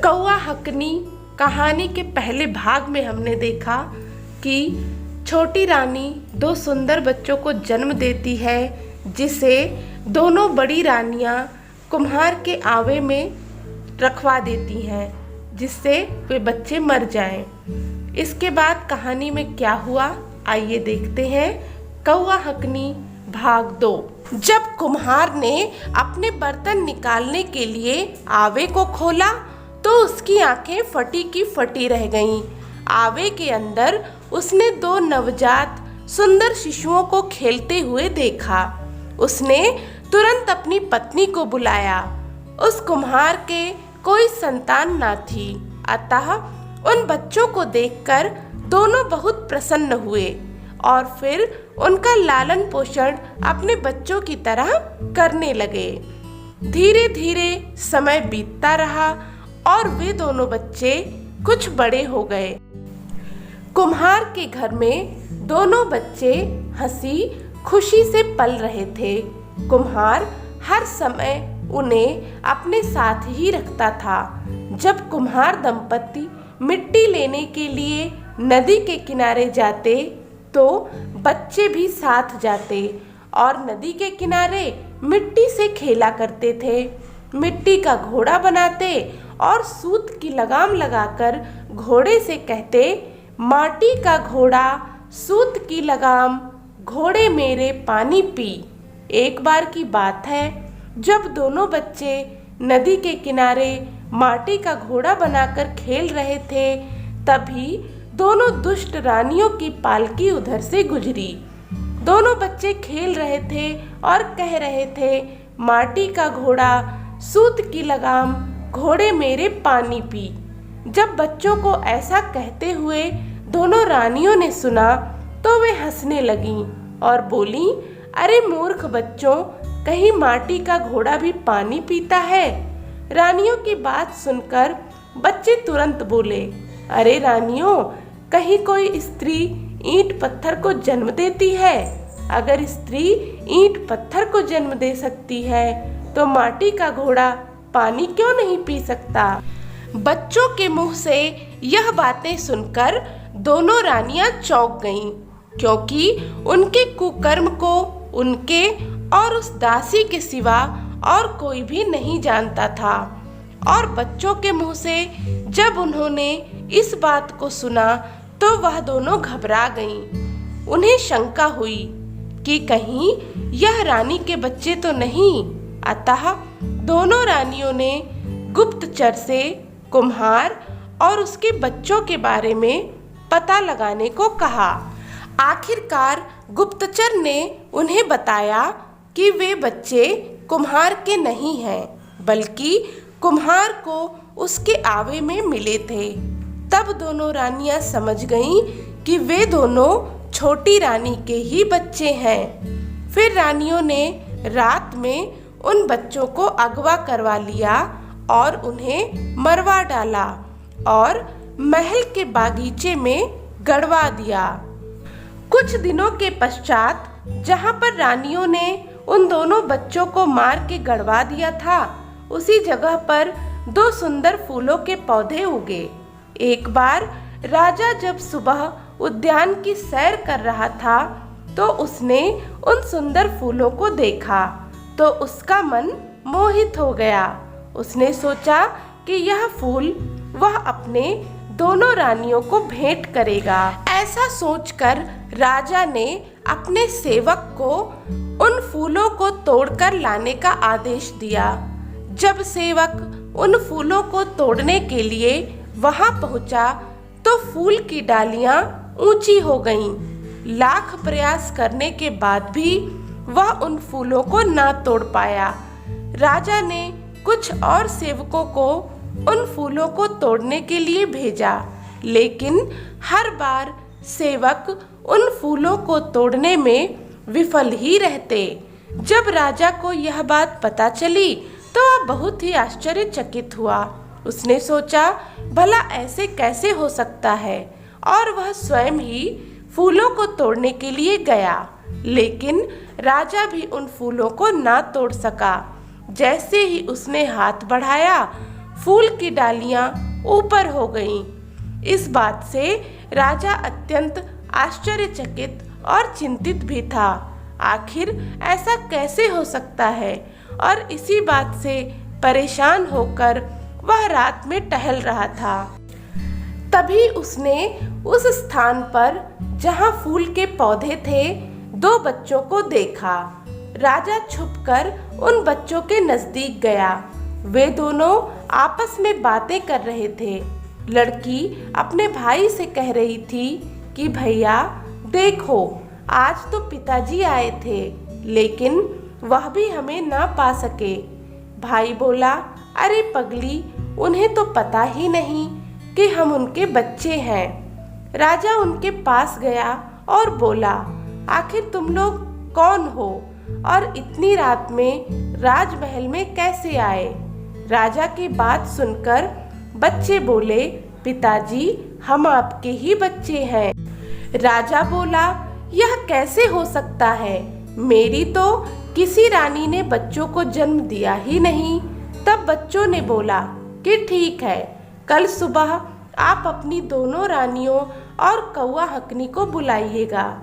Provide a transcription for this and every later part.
कौवा हकनी कहानी के पहले भाग में हमने देखा कि छोटी रानी दो सुंदर बच्चों को जन्म देती है, जिसे दोनों बड़ी रानियां कुम्हार के आवे में रखवा देती हैं, जिससे वे बच्चे मर जाएं। इसके बाद कहानी में क्या हुआ, आइए देखते हैं। कौवा हकनी भाग 2। जब कुम्हार ने अपने बर्तन निकालने के लिए आवे को खोला तो उसकी आंखें फटी की फटी रह गईं। आवे के अंदर उसने दो नवजात सुंदर शिशुओं को खेलते हुए देखा। उसने तुरंत अपनी पत्नी को बुलाया। उस कुम्हार के कोई संतान ना थी, अतः उन बच्चों को देखकर दोनों बहुत प्रसन्न हुए और फिर उनका लालन पोषण अपने बच्चों की तरह करने लगे। धीरे धीरे समय बीतता रहा और वे दोनों बच्चे कुछ बड़े हो गए। कुम्हार के घर में दोनों बच्चे हंसी खुशी से पल रहे थे। कुम्हार हर समय उन्हें अपने साथ ही रखता था। जब कुम्हार दंपति मिट्टी लेने के लिए नदी के किनारे जाते तो बच्चे भी साथ जाते और नदी के किनारे मिट्टी से खेला करते थे। मिट्टी का घोड़ा बनाते और सूत की लगाम लगाकर घोड़े से कहते, माटी का घोड़ा सूत की लगाम, घोड़े मेरे पानी पी। एक बार की बात है, जब दोनों बच्चे नदी के किनारे माटी का घोड़ा बनाकर खेल रहे थे, तभी दोनों दुष्ट रानियों की पालकी उधर से गुजरी। दोनों बच्चे खेल रहे थे और कह रहे थे, माटी का घोड़ा सूत की लगाम, घोड़े मेरे पानी पी। जब बच्चों को ऐसा कहते हुए दोनों रानियों ने सुना तो वे हंसने लगीं और बोलीं, अरे मूर्ख बच्चों, कहीं माटी का घोड़ा भी पानी पीता है? रानियों की बात सुनकर बच्चे तुरंत बोले, अरे रानियों, कहीं कोई स्त्री ईंट पत्थर को जन्म देती है? अगर स्त्री ईंट पत्थर को जन्म दे सकती है तो माटी का घोड़ा पानी क्यों नहीं पी सकता? बच्चों के मुंह से यह बातें सुनकर दोनों रानियां चौंक गईं, क्योंकि उनके कुकर्म को उनके और उस दासी के सिवा और कोई भी नहीं जानता था। और बच्चों के मुंह से जब उन्होंने इस बात को सुना तो वह दोनों घबरा गईं। उन्हें शंका हुई कि कहीं यह रानी के बच्चे तो नहीं। अतः दोनों रानियों ने गुप्तचर से कुम्हार और उसके बच्चों के बारे में पता लगाने को कहा। आखिरकार गुप्तचर ने उन्हें बताया कि वे बच्चे कुम्हार के नहीं हैं, बल्कि कुम्हार को उसके आवे में मिले थे। तब दोनों रानियां समझ गईं कि वे दोनों छोटी रानी के ही बच्चे हैं। फिर रानियों ने रात में उन बच्चों को अगवा करवा लिया और उन्हें मरवा डाला और महल के बागीचे में गड़वा दिया। कुछ दिनों के पश्चात जहाँ पर रानियों ने उन दोनों बच्चों को मार के गड़वा दिया था, उसी जगह पर दो सुंदर फूलों के पौधे उगे। एक बार राजा जब सुबह उद्यान की सैर कर रहा था तो उसने उन सुंदर फूलों को देखा तो उसका मन मोहित हो गया। उसने सोचा कि यह फूल वह अपने दोनों रानियों को भेंट करेगा। ऐसा सोचकर राजा ने अपने सेवक को उन फूलों को तोड़कर लाने का आदेश दिया। जब सेवक उन फूलों को तोड़ने के लिए वहां पहुंचा तो फूल की डालियां ऊंची हो गईं। लाख प्रयास करने के बाद भी वह उन फूलों को ना तोड़ पाया। राजा ने कुछ और सेवकों को उन फूलों को तोड़ने के लिए भेजा, लेकिन हर बार सेवक उन फूलों को तोड़ने में विफल ही रहते। जब राजा को यह बात पता चली तो वह बहुत ही आश्चर्यचकित हुआ। उसने सोचा, भला ऐसे कैसे हो सकता है, और वह स्वयं ही फूलों को तोड़ने के लिए गया, लेकिन राजा भी उन फूलों को ना तोड़ सका। जैसे ही उसने हाथ बढ़ाया, फूल की डालियां ऊपर हो गईं। इस बात से राजा अत्यंत आश्चर्यचकित और चिंतित भी था। आखिर ऐसा कैसे हो सकता है? और इसी बात से परेशान होकर वह रात में टहल रहा था। तभी उसने उस स्थान पर जहाँ फूल के पौधे थे, दो बच्चों को देखा। राजा छुपकर उन बच्चों के नजदीक गया। वे दोनों आपस में बातें कर रहे थे। लड़की अपने भाई से कह रही थी कि भैया देखो, आज तो पिताजी आए थे, लेकिन वह भी हमें ना पा सके। भाई बोला, अरे पगली, उन्हें तो पता ही नहीं कि हम उनके बच्चे हैं। राजा उनके पास गया और बोला, आखिर तुम लोग कौन हो और इतनी रात में राजमहल में कैसे आए? राजा की बात सुनकर बच्चे बोले, पिताजी हम आपके ही बच्चे हैं। राजा बोला, यह कैसे हो सकता है? मेरी तो किसी रानी ने बच्चों को जन्म दिया ही नहीं। तब बच्चों ने बोला कि ठीक है, कल सुबह आप अपनी दोनों रानियों और कौवा हकनी को बुलाइएगा।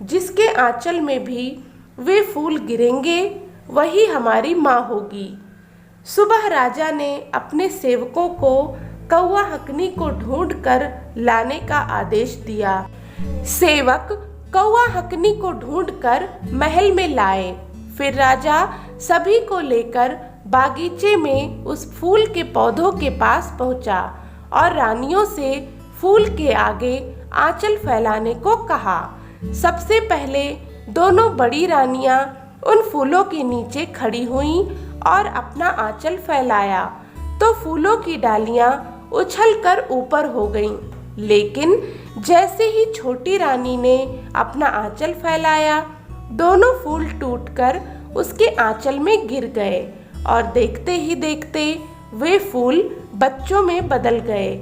जिसके आंचल में भी वे फूल गिरेंगे, वही हमारी माँ होगी। सुबह राजा ने अपने सेवकों को कौवा हकनी को ढूंढकर लाने का आदेश दिया। सेवक कौवा हकनी को ढूंढकर महल में लाए। फिर राजा सभी को लेकर बागीचे में उस फूल के पौधों के पास पहुंचा और रानियों से फूल के आगे आंचल फैलाने को कहा। सबसे पहले दोनों बड़ी रानियां उन फूलों के नीचे खड़ी हुईं और अपना आंचल फैलाया तो फूलों की डालियां उछलकर ऊपर हो गईं। लेकिन जैसे ही छोटी रानी ने अपना आंचल फैलाया, दोनों फूल टूटकर उसके आंचल में गिर गए और देखते ही देखते वे फूल बच्चों में बदल गए।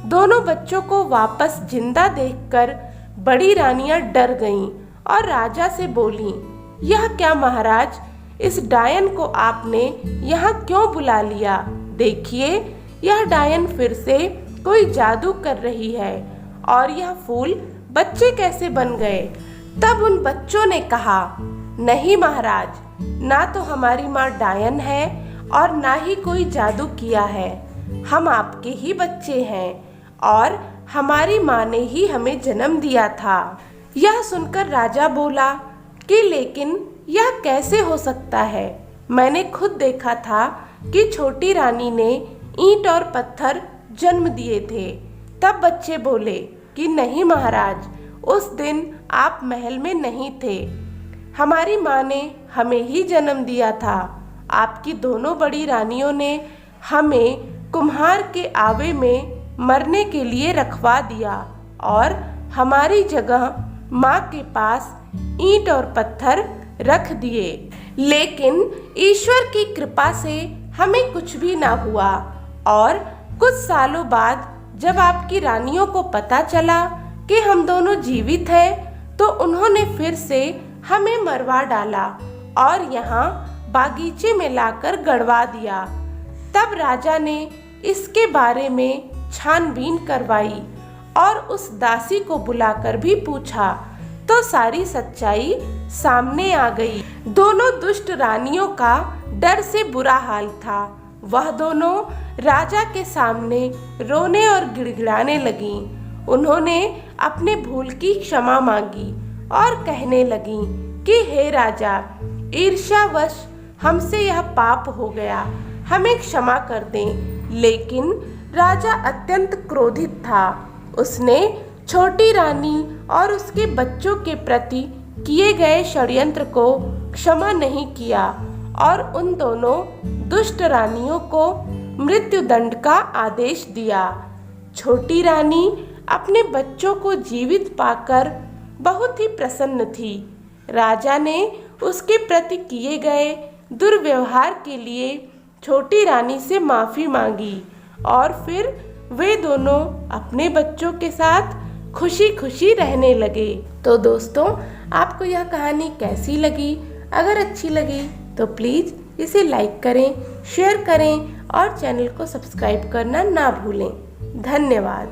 दोनों बच्चों को वापस जिंदा देखकर बड़ी रानियां डर गईं और राजा से बोलीं, यह क्या महाराज, इस डायन को आपने यहाँ क्यों बुला लिया? देखिए, यह डायन फिर से कोई जादू कर रही है और यह फूल बच्चे कैसे बन गए? तब उन बच्चों ने कहा, नहीं महाराज, ना तो हमारी माँ डायन है और ना ही कोई जादू किया है। हम आपके ही बच्चे हैं और हमारी माँ ने ही हमें जन्म दिया था। यह सुनकर राजा बोला कि लेकिन यह कैसे हो सकता है? मैंने खुद देखा था कि छोटी रानी ने ईंट और पत्थर जन्म दिए थे। तब बच्चे बोले कि नहीं महाराज, उस दिन आप महल में नहीं थे। हमारी माँ ने हमें ही जन्म दिया था। आपकी दोनों बड़ी रानियों ने हमें कुम्हार के आवे में मरने के लिए रखवा दिया और हमारी जगह माँ के पास ईंट और पत्थर रख दिए। लेकिन ईश्वर की कृपा से हमें कुछ भी ना हुआ और कुछ सालों बाद जब आपकी रानियों को पता चला कि हम दोनों जीवित हैं, तो उन्होंने फिर से हमें मरवा डाला और यहाँ बागीचे में लाकर गड़वा दिया। तब राजा ने इसके बारे में छानबीन करवाई और उस दासी को बुलाकर भी पूछा, तो सारी सच्चाई सामने आ गई। दोनों दुष्ट रानियों का डर से बुरा हाल था। वह दोनों राजा के सामने रोने और गिड़गिड़ाने लगीं। उन्होंने अपने भूल की क्षमा मांगी और कहने लगीं कि हे राजा, ईर्ष्यावश हमसे यह पाप हो गया, हमें क्षमा कर दें। लेकिन राजा अत्यंत क्रोधित था। उसने छोटी रानी और उसके बच्चों के प्रति किए गए षड्यंत्र को क्षमा नहीं किया और उन दोनों दुष्ट रानियों को मृत्युदंड का आदेश दिया। छोटी रानी अपने बच्चों को जीवित पाकर बहुत ही प्रसन्न थी। राजा ने उसके प्रति किए गए दुर्व्यवहार के लिए छोटी रानी से माफ़ी मांगी और फिर वे दोनों अपने बच्चों के साथ खुशी खुशी रहने लगे। तो दोस्तों, आपको यह कहानी कैसी लगी? अगर अच्छी लगी तो प्लीज़ इसे लाइक करें, शेयर करें और चैनल को सब्सक्राइब करना ना भूलें। धन्यवाद।